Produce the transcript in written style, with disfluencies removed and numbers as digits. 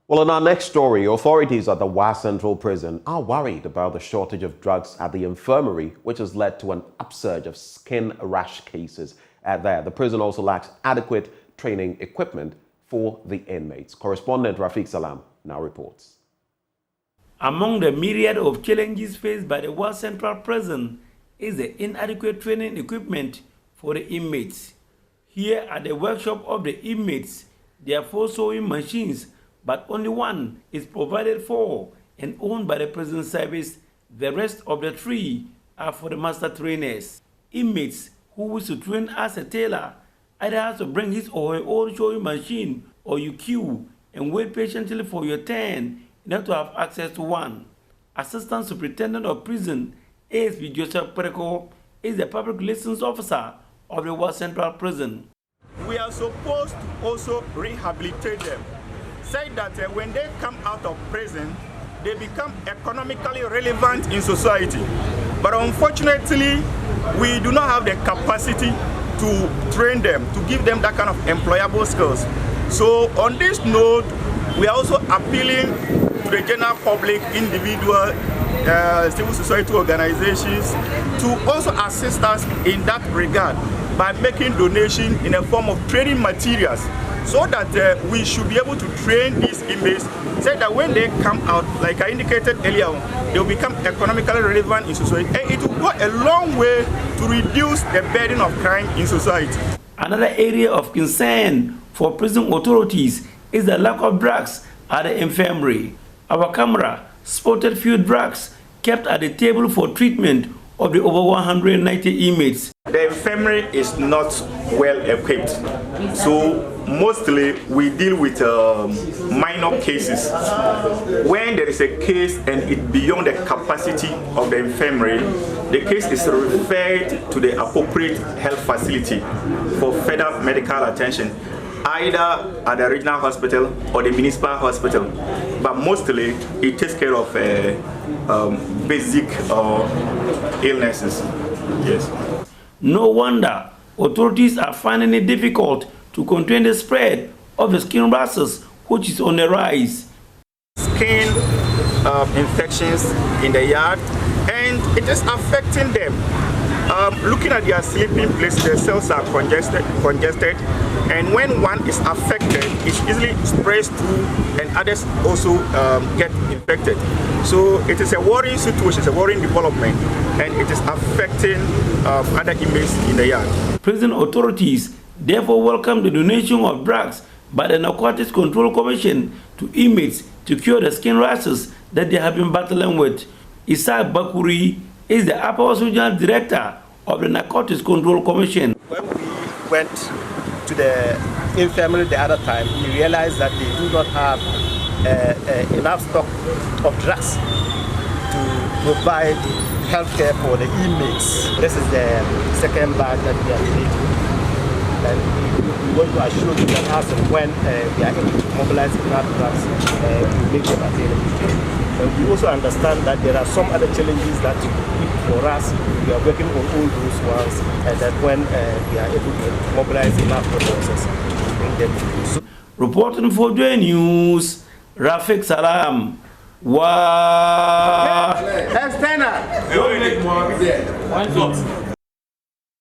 Well, in our next story, authorities at the Wa Central Prison are worried about the shortage of drugs at the infirmary, which has led to an upsurge of skin rash cases there. The prison also lacks adequate training equipment for the inmates. Correspondent Rafiq Salam now reports. Among the myriad of challenges faced by the Wa Central Prison is the inadequate training equipment for the inmates. Here at the workshop of the inmates, there are 4 sewing machines, but only one is provided for and owned by the prison service. The rest of the 3 are for the master trainers. Inmates who wish to train as a tailor either has to bring his or her own sewing machine, or you queue and wait patiently for your turn in order to have access to one. Assistant Superintendent of Prison, ASP Joseph Pereko, is the public relations officer of the Wa Central Prison. We are supposed to also rehabilitate them. Say that when they come out of prison, they become economically relevant in society. But unfortunately, we do not have the capacity to train them, to give them that kind of employable skills. So on this note, we are also appealing to the general public, individual, civil society organizations to also assist us in that regard by making donation in a form of training materials, so that we should be able to train these inmates, so that when they come out, like I indicated earlier, they will become economically relevant in society, and it will go a long way to reduce the burden of crime in society. Another area of concern for prison authorities is the lack of drugs at the infirmary. Our camera spotted few drugs kept at the table for treatment of the over 190 inmates. The infirmary is not well equipped, so mostly we deal with minor cases. When there is a case and it beyond the capacity of the infirmary, the case is referred to the appropriate health facility for further medical attention, either at the regional hospital or the municipal hospital. But mostly it takes care of basic illnesses. Yes. No wonder authorities are finding it difficult to contain the spread of the skin rashes, which is on the rise. Skin infections in the yard, and it is affecting them. Looking at their sleeping place, their cells are congested, and when one is affected, it easily spreads through, and others also get infected. So it is a worrying situation, it's a worrying development, and it is affecting other inmates in the yard. Prison authorities therefore welcome the donation of drugs by the Narcotics Control Commission to inmates to cure the skin rashes that they have been battling with. Isaac Bakuri is the Upper Regional Director of the Narcotics Control Commission. When we went to the infirmary the other time, we realized that they do not have enough stock of drugs to provide healthcare for the inmates. This is the second bag that we are creating. And we want to assure you that as and when we are able to mobilize enough drugs, we make them available. And we also understand that there are some other challenges that for us, we are working on all those ones, and that when we are able to mobilize enough resources, we bring them to use. Reporting for JoyNews, Rafiq Salam. Wow. External.